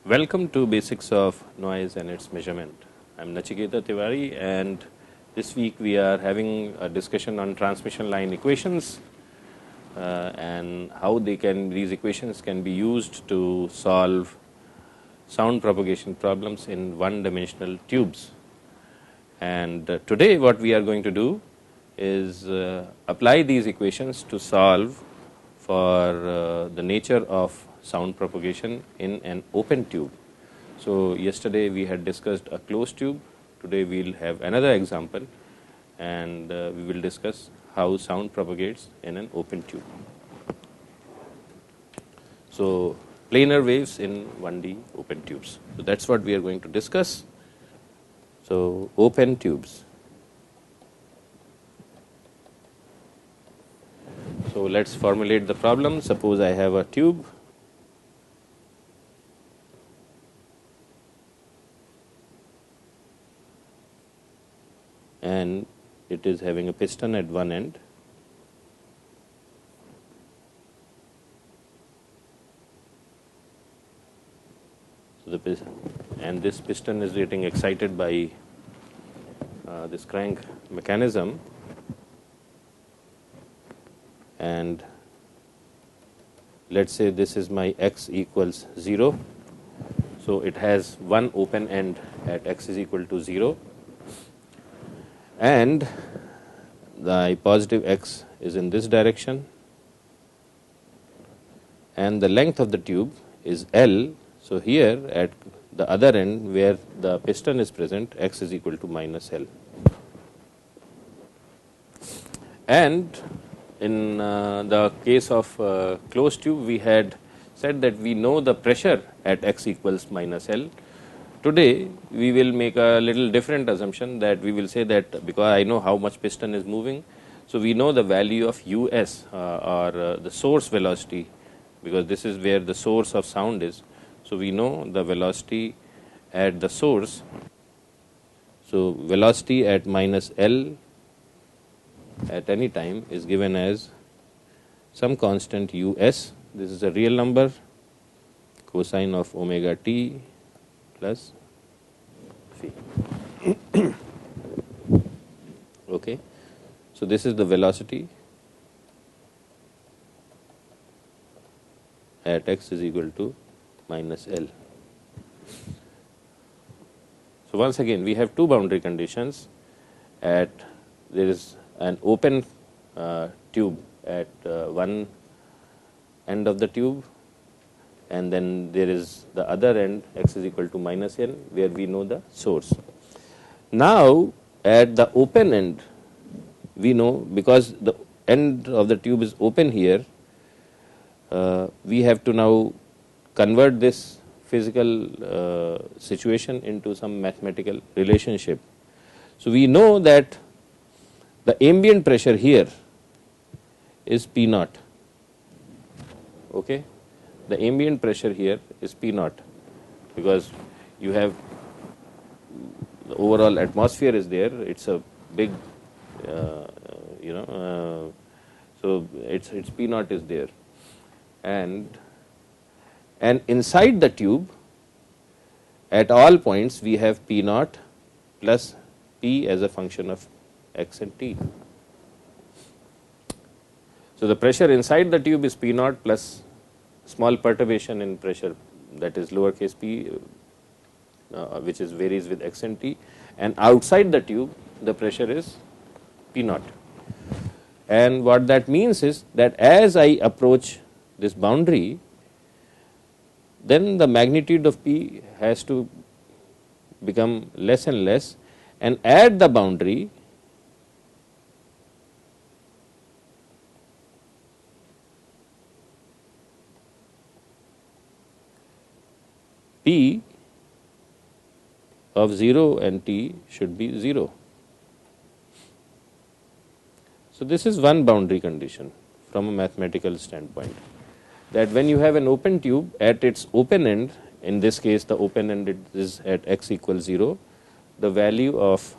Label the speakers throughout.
Speaker 1: Welcome to Basics of Noise and its Measurement. I am Nachiketa Tiwari, and this week we are having a discussion on transmission line equations and how these equations can be used to solve sound propagation problems in one-dimensional tubes. And today what we are going to do is apply these equations to solve for the nature of sound propagation in an open tube. So yesterday we had discussed a closed tube. Today we will have another example, and we will discuss how sound propagates in an open tube. So planar waves in 1D open tubes. So that's what we are going to discuss. So open tubes. So let's formulate the problem. Suppose I have a tube. And it is having a piston at one end. So this piston is getting excited by this crank mechanism, and let's say this is my x equals 0. So it has one open end at x is equal to 0. And the positive x is in this direction, and the length of the tube is L. So here at the other end where the piston is present, x is equal to minus L. And in the case of closed tube, we had said that we know the pressure at x equals minus L. Today we will make a little different assumption, that we will say that because I know how much piston is moving, so we know the value of us or the source velocity, because this is where the source of sound is. So we know the velocity at the source. So velocity at minus L at any time is given as some constant us. This is a real number, cosine of omega t plus phi. Okay. So this is the velocity at x is equal to minus L. So once again we have two boundary conditions. There is an open tube at one end of the tube, and then there is the other end, x is equal to minus N, where we know the source. Now at the open end, we know, because the end of the tube is open here, we have to now convert this physical situation into some mathematical relationship. So we know that the ambient pressure here is P naught. Okay? The ambient pressure here is P naught, because you have the overall atmosphere is there. It's a big, so it's P naught is there, and inside the tube at all points we have P naught plus P as a function of x and t. So the pressure inside the tube is P naught plus small perturbation in pressure, that is lowercase p, which varies with x and t, and outside the tube the pressure is P naught. And what that means is that as I approach this boundary, then the magnitude of P has to become less and less, and at the boundary P of 0 and t should be 0. So this is one boundary condition from a mathematical standpoint, that when you have an open tube at its open end, in this case the open end is at x equals 0, the value of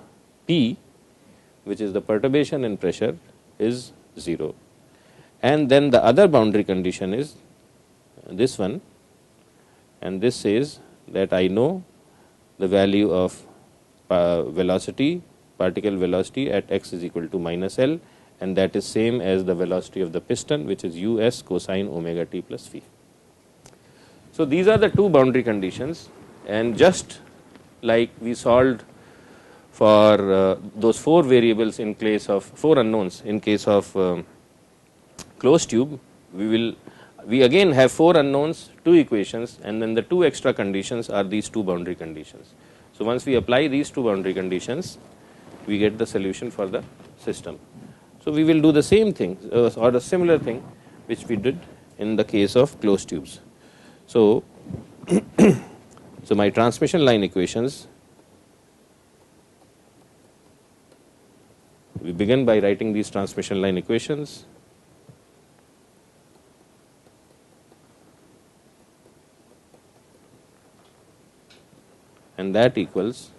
Speaker 1: P, which is the perturbation in pressure, is 0. And then the other boundary condition is this one, and this says that I know the value of velocity, particle velocity at x is equal to minus L, and that is same as the velocity of the piston, which is us cosine omega t plus phi. So these are the two boundary conditions, and just like we solved for those four variables in case of four unknowns in case of closed tube, we again have four unknowns, two equations, and then the two extra conditions are these two boundary conditions. So once we apply these two boundary conditions, we get the solution for the system. So we will do the same thing or a similar thing which we did in the case of closed tubes. So, so my transmission line equations, we begin by writing these transmission line equations. And that equals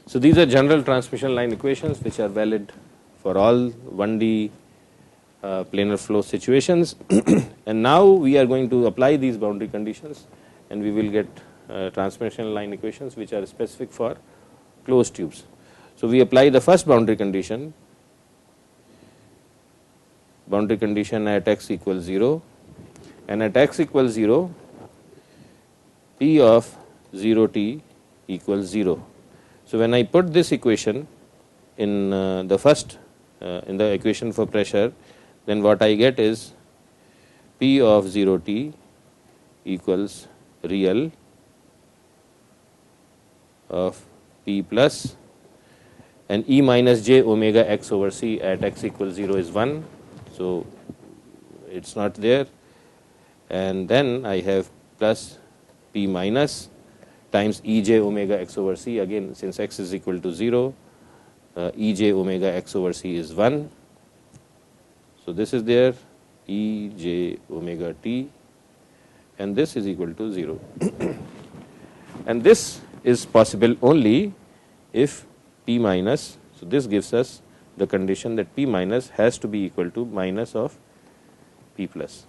Speaker 1: so these are general transmission line equations which are valid for all 1D planar flow situations. And now we are going to apply these boundary conditions, and we will get transmission line equations which are specific for closed tubes. So we apply the first boundary condition at x equals 0, and at x equals 0, P of 0t equals 0. So when I put this equation in the first in the equation for pressure, then what I get is P of 0t equals real of P plus, and E minus j omega x over c at x equals 0 is 1, so it's not there, and then I have plus P minus times E j omega x over c, again since x is equal to 0, E j omega x over c is 1. So this is there, E j omega t, and this is equal to 0. And this is possible only if P minus, so this gives us the condition that P minus has to be equal to minus of P plus.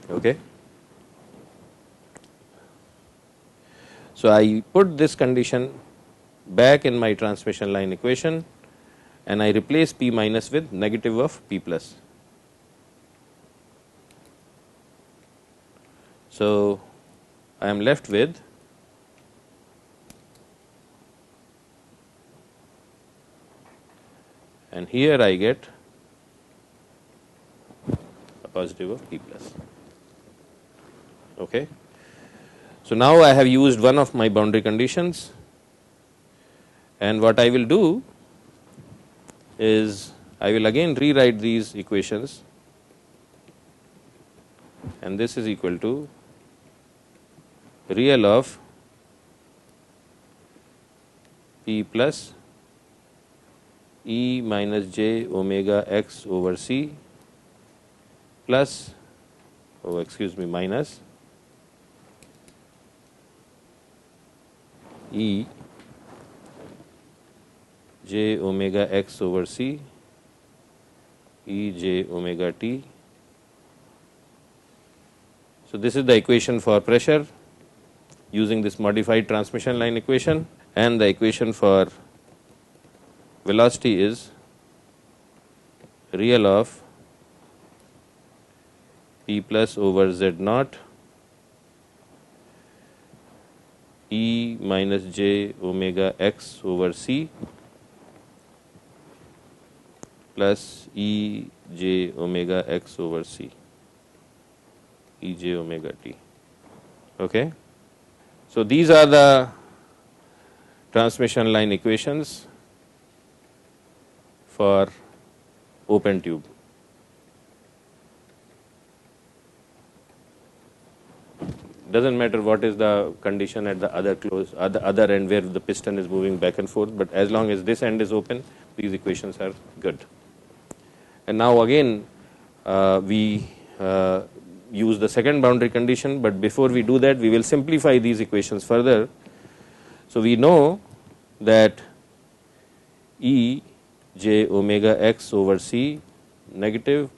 Speaker 1: Okay. So I put this condition back in my transmission line equation, and I replace P minus with negative of P plus. So I am left with and here I get a positive of P plus. Okay. So now I have used one of my boundary conditions, and what I will do is I will again rewrite these equations, and this is equal to real of P plus E minus j omega x over c plus, minus E j omega x over c E j omega t. So this is the equation for pressure using this modified transmission line equation, and the equation for velocity is real of P plus over z naught E minus j omega x over c plus E j omega x over c E j omega t. Okay. So these are the transmission line equations for open tube. doesn't matter what is the condition at the other end where the piston is moving back and forth, but as long as this end is open, these equations are good. And now again we use the second boundary condition, but before we do that we will simplify these equations further. So we know that E j omega x over c negative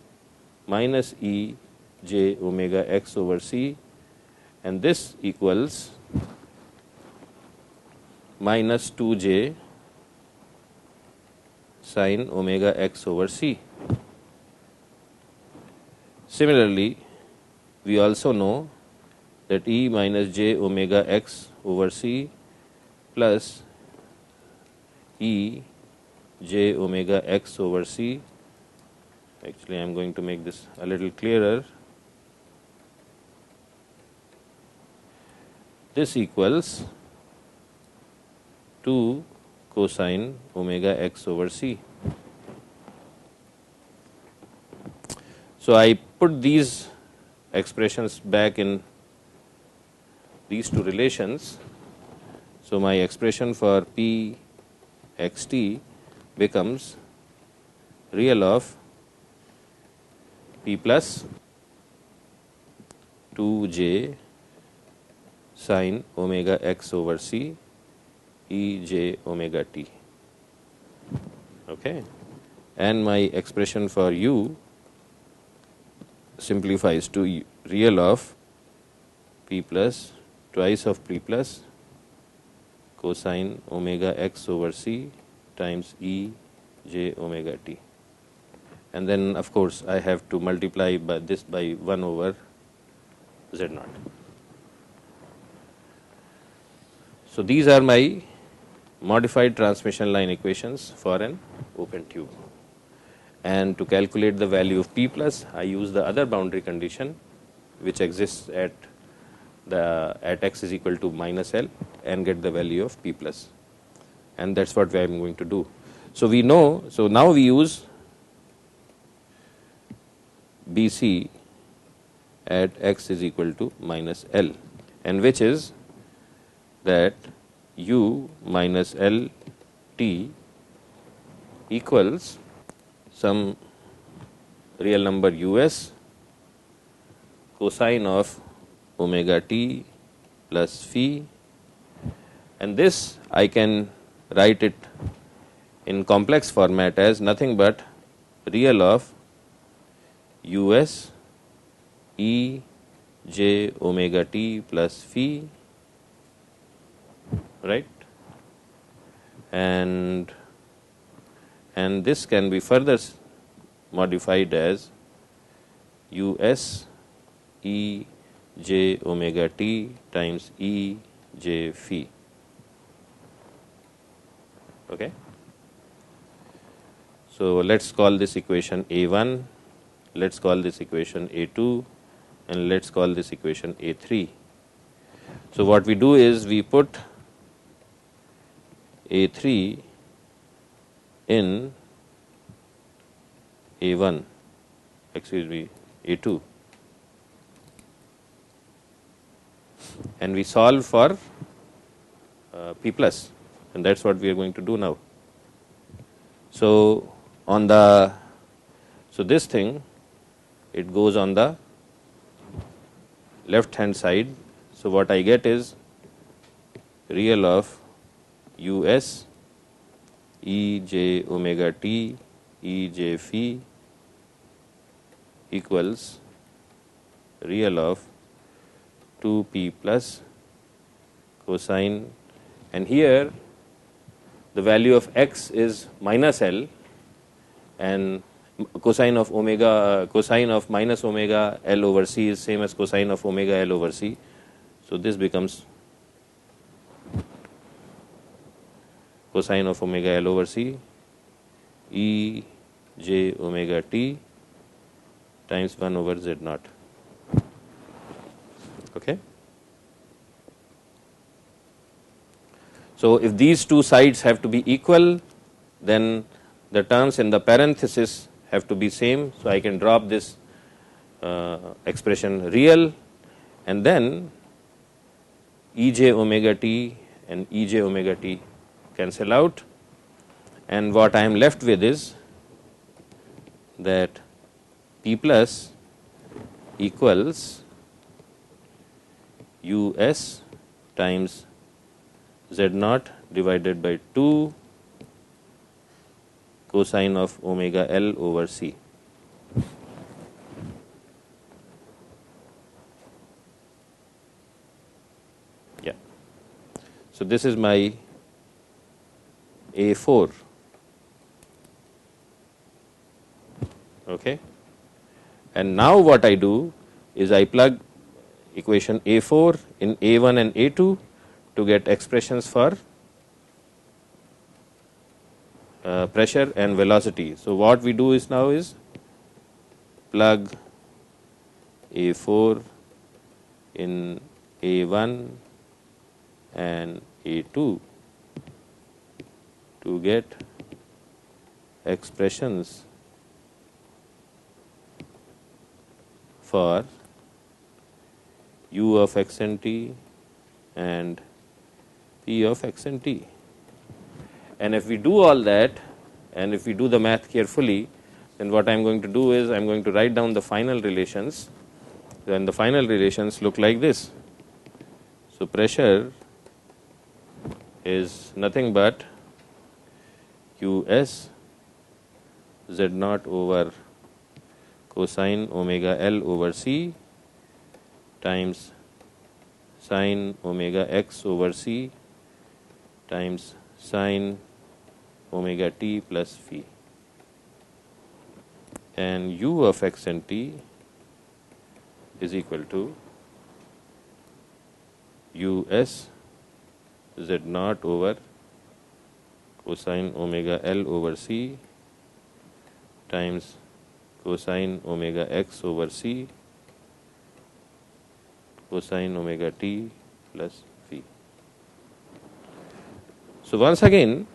Speaker 1: minus E j omega x over c, and this equals minus 2j sin omega x over c. Similarly, we also know that E minus j omega x over c plus E j omega x over c, actually I am going to make this a little clearer, this equals 2 cosine omega x over c. So I put these expressions back in these two relations. So my expression for P x t becomes real of P plus 2j sin omega x over c E j omega t. Okay, and my expression for u simplifies to real of P plus twice of P plus cosine omega x over c times E j omega t, and then of course I have to multiply by this by 1 over z naught. So these are my modified transmission line equations for an open tube, and to calculate the value of P plus I use the other boundary condition which exists at x is equal to minus L and get the value of P plus, and that's what I am going to do. So we know, so now we use BC at x is equal to minus L, and which is that u minus L t equals some real number us cosine of omega t plus phi, and this I can write it in complex format as nothing but real of us E j omega t plus phi, right, and this can be further modified as us E j omega t times E j phi. Okay. So let's call this equation A1, let's call this equation A2, and let's call this equation A3. So what we do is we put A3 in A1, A2, and we solve for P plus, and that's what we are going to do now. So on the, so this thing, it goes on the left hand side. So what I get is real of us E j omega t E j phi equals real of 2p plus cosine, and here the value of x is minus L, and cosine of omega, cosine of minus omega L over c is same as cosine of omega L over c. So this becomes cosine of omega L over c E j omega t times 1 over z naught. Okay. So if these two sides have to be equal, then the terms in the parenthesis have to be same. So I can drop this expression real, and then Ej omega t and Ej omega t cancel out, and what I am left with is that P plus equals US times Z naught divided by 2 cosine of omega L over C. Yeah. So this is my A4. Okay. And now what I do is I plug equation A4 in A1 and A2 to get expressions for pressure and velocity. So what we do is now is plug A4 in A1 and A2 to get expressions for U of x and t and P of x and t. And if we do all that, and if we do the math carefully, then what I am going to do is I am going to write down the final relations. Then the final relations look like this. So pressure is nothing but US Z naught over cosine omega L over C times sine omega x over C times sine omega t plus phi, and U of x and t is equal to US Z naught over cosine omega L over C times cosine omega x over C cosine omega t plus phi. So once again,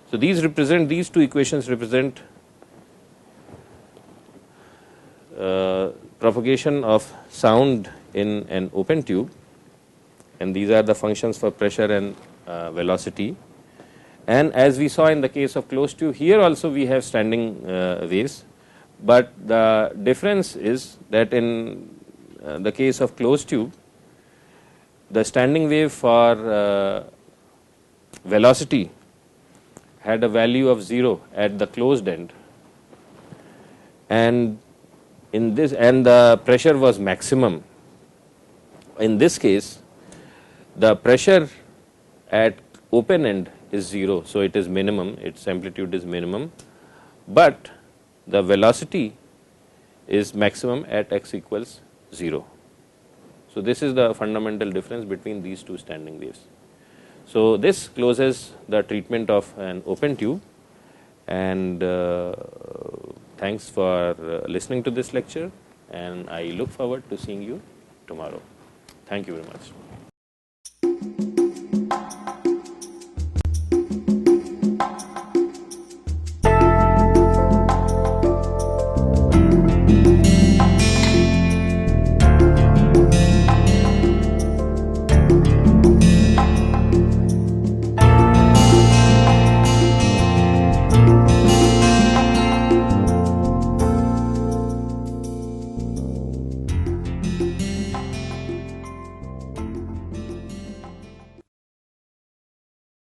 Speaker 1: so these two equations represent propagation of sound in an open tube, and these are the functions for pressure and velocity. And as we saw in the case of closed tube, here also we have standing waves, but the difference is that in the case of closed tube, the standing wave for velocity had a value of 0 at the closed end, and in this, and the pressure was maximum. In this case, the pressure at open end is 0, so it is minimum, its amplitude is minimum, but the velocity is maximum at x equals 0. So this is the fundamental difference between these two standing waves. So this closes the treatment of an open tube, and thanks for listening to this lecture, and I look forward to seeing you tomorrow. Thank you very much.